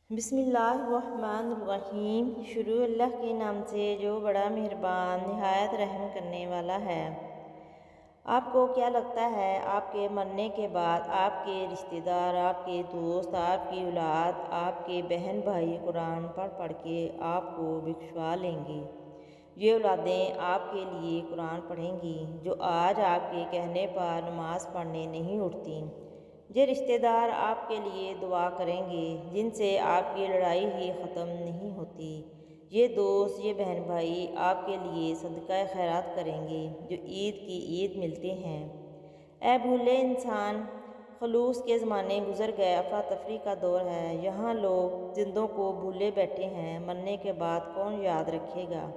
بسم اللہ الرحمن الرحیم۔ شروع اللہ کے نام سے جو بڑا مہربان نہایت رحم کرنے والا ہے۔ آپ کو کیا لگتا ہے آپ کے مرنے کے بعد آپ کے رشتہ دار، آپ کے دوست، آپ کی اولاد، آپ کے بہن بھائی قرآن پڑھ پڑھ کے آپ کو بخشوا لیں گے؟ یہ اولادیں آپ کے لیے قرآن پڑھیں گی جو آج آپ کے کہنے پر نماز پڑھنے نہیں اٹھتی۔ یہ رشتہ دار آپ کے لیے دعا کریں گے جن سے آپ کی لڑائی ہی ختم نہیں ہوتی۔ یہ دوست، یہ بہن بھائی آپ کے لیے صدقہ خیرات کریں گے جو عید کی عید ملتے ہیں۔ اے بھولے انسان، خلوص کے زمانے گزر گئے، افراتفری کا دور ہے۔ یہاں لوگ زندوں کو بھولے بیٹھے ہیں، مرنے کے بعد کون یاد رکھے گا؟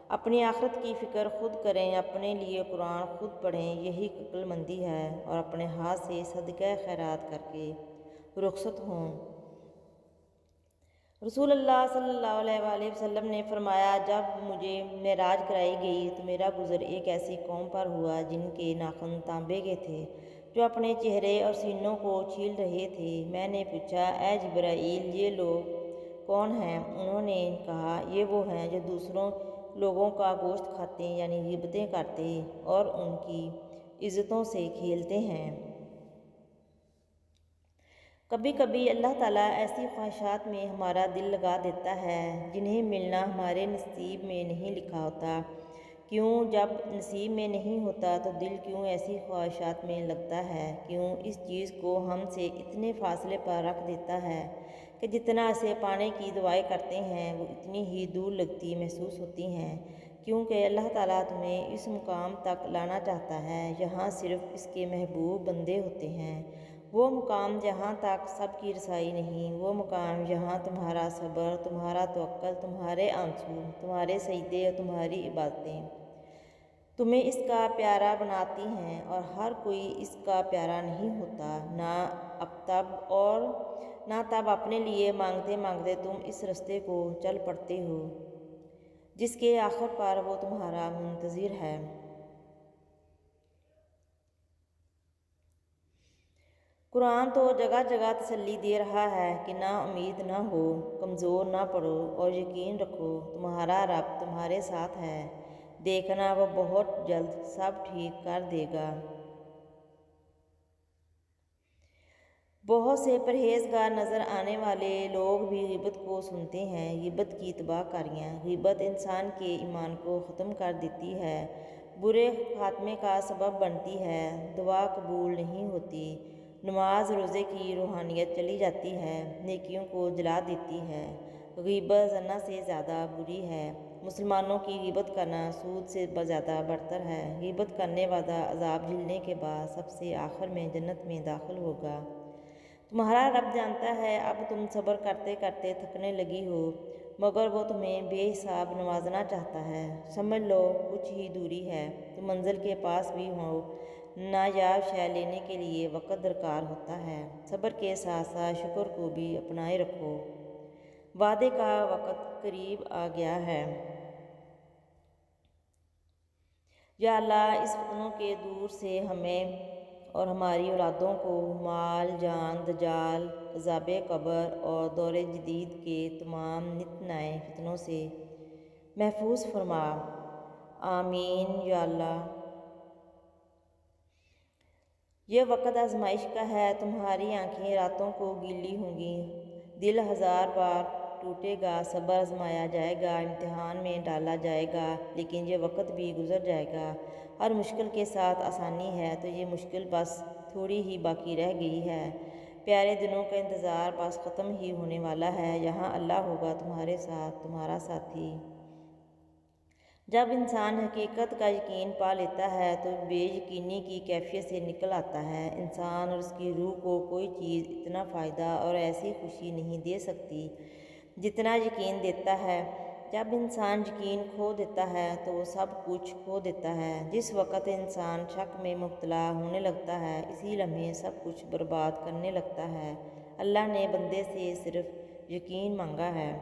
اپنی آخرت کی فکر خود کریں، اپنے لیے قرآن خود پڑھیں، یہی عقل مندی ہے، اور اپنے ہاتھ سے صدقہ خیرات کر کے رخصت ہوں۔ رسول اللہ صلی اللہ علیہ وآلہ وسلم نے فرمایا، جب مجھے معراج کرائی گئی تو میرا گزر ایک ایسی قوم پر ہوا جن کے ناخن تانبے کے تھے، جو اپنے چہرے اور سینوں کو چھیل رہے تھے۔ میں نے پوچھا، اے جبرائیل، یہ لوگ کون ہیں؟ انہوں نے کہا، یہ وہ ہیں جو دوسروں لوگوں کا گوشت کھاتے یعنی غیبتیں کرتے اور ان کی عزتوں سے کھیلتے ہیں۔ کبھی کبھی اللہ تعالیٰ ایسی خواہشات میں ہمارا دل لگا دیتا ہے جنہیں ملنا ہمارے نصیب میں نہیں لکھا ہوتا۔ کیوں جب نصیب میں نہیں ہوتا تو دل کیوں ایسی خواہشات میں لگتا ہے؟ کیوں اس چیز کو ہم سے اتنے فاصلے پر رکھ دیتا ہے کہ جتنا اسے پانے کی دعائیں کرتے ہیں وہ اتنی ہی دور لگتی محسوس ہوتی ہیں؟ کیونکہ اللہ تعالیٰ تمہیں اس مقام تک لانا چاہتا ہے جہاں صرف اس کے محبوب بندے ہوتے ہیں۔ وہ مقام جہاں تک سب کی رسائی نہیں، وہ مقام جہاں تمہارا صبر، تمہارا توکل، تمہارے آنسو، تمہارے سجدے اور تمہاری عبادتیں تمہیں اس کا پیارا بناتی ہیں، اور ہر کوئی اس کا پیارا نہیں ہوتا، نہ اب تب اور نہ تب اپنے لیے مانگتے مانگتے تم اس رستے کو چل پڑتے ہو جس کے آخر پر وہ تمہارا منتظر ہے۔ قرآن تو جگہ جگہ تسلی دے رہا ہے کہ نا امید نہ ہو، کمزور نہ پڑو، اور یقین رکھو تمہارا رب تمہارے ساتھ ہے، دیکھنا وہ بہت جلد سب ٹھیک کر دے گا۔ بہت سے پرہیزگار نظر آنے والے لوگ بھی غیبت کو سنتے ہیں۔ غیبت کی تباہ کاریاں۔ غیبت انسان کے ایمان کو ختم کر دیتی ہے، برے خاتمے کا سبب بنتی ہے، دعا قبول نہیں ہوتی، نماز روزے کی روحانیت چلی جاتی ہے، نیکیوں کو جلا دیتی ہے۔ غیبت زنا سے زیادہ بری ہے۔ مسلمانوں کی غیبت کرنا سود سے زیادہ برتر ہے۔ غیبت کرنے والا عذاب جھیلنے کے بعد سب سے آخر میں جنت میں داخل ہوگا۔ تمہارا رب جانتا ہے اب تم صبر کرتے کرتے تھکنے لگی ہو، مگر وہ تمہیں بے حساب نوازنا چاہتا ہے۔ سمجھ لو کچھ ہی دوری ہے، تم منزل کے پاس بھی ہو۔ نایاب شے لینے کے لیے وقت درکار ہوتا ہے، صبر کے ساتھ ساتھ شکر کو بھی اپنائے رکھو، وعدے کا وقت قریب آ گیا ہے۔ یا اللہ، اس فتنوں کے دور سے ہمیں اور ہماری اولادوں کو مال، جان، دجال، عذاب قبر اور دور جدید کے تمام نت نئے فتنوں سے محفوظ فرما۔ آمین یا اللہ۔ یہ وقت آزمائش کا ہے، تمہاری آنکھیں راتوں کو گیلی ہوں گی، دل ہزار بار ٹوٹے گا، صبر آزمایا جائے گا، امتحان میں ڈالا جائے گا، لیکن یہ وقت بھی گزر جائے گا۔ ہر مشکل کے ساتھ آسانی ہے، تو یہ مشکل بس تھوڑی ہی باقی رہ گئی ہے۔ پیارے دنوں کا انتظار بس ختم ہی ہونے والا ہے، یہاں اللہ ہوگا تمہارے ساتھ، تمہارا ساتھی۔ جب انسان حقیقت کا یقین پا لیتا ہے تو بے یقینی کی کیفیت سے نکل آتا ہے۔ انسان اور اس کی روح کو کوئی چیز اتنا فائدہ اور ایسی خوشی نہیں دے سکتی جتنا یقین دیتا ہے۔ جب انسان یقین کھو دیتا ہے تو وہ سب کچھ کھو دیتا ہے۔ جس وقت انسان شک میں مبتلا ہونے لگتا ہے، اسی لمحے سب کچھ برباد کرنے لگتا ہے۔ اللہ نے بندے سے صرف یقین مانگا ہے۔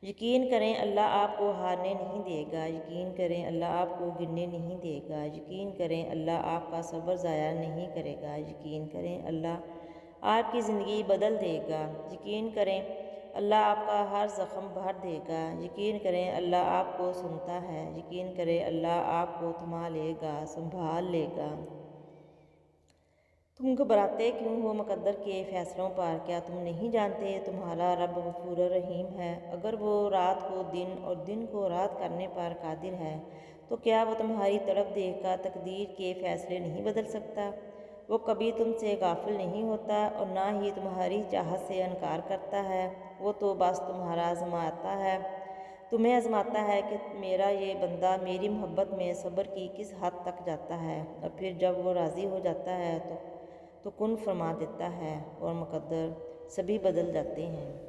یقین کریں اللہ آپ کو ہارنے نہیں دے گا، یقین کریں اللہ آپ کو گرنے نہیں دے گا، یقین کریں اللہ آپ کا صبر ضائع نہیں کرے گا، یقین کریں اللہ آپ کی زندگی بدل دے گا۔ یقین کریں اللہ آپ کا ہر زخم بھر دے گا۔ یقین کریں اللہ آپ کو سنتا ہے۔ یقین کریں اللہ آپ کو تھما لے گا، سنبھال لے گا۔ تم گھبراتے کیوں ہو مقدر کے فیصلوں پر؟ کیا تم نہیں جانتے تمہارا رب غفور رحیم ہے؟ اگر وہ رات کو دن اور دن کو رات کرنے پر قادر ہے تو کیا وہ تمہاری تڑپ دیکھ کر تقدیر کے فیصلے نہیں بدل سکتا؟ وہ کبھی تم سے غافل نہیں ہوتا اور نہ ہی تمہاری چاہت سے انکار کرتا ہے۔ وہ تو بس تمہیں آزماتا ہے کہ میرا یہ بندہ میری محبت میں صبر کی کس حد تک جاتا ہے، اور پھر جب وہ راضی ہو جاتا ہے تو کن فرما دیتا ہے اور مقدر سبھی بدل جاتے ہیں۔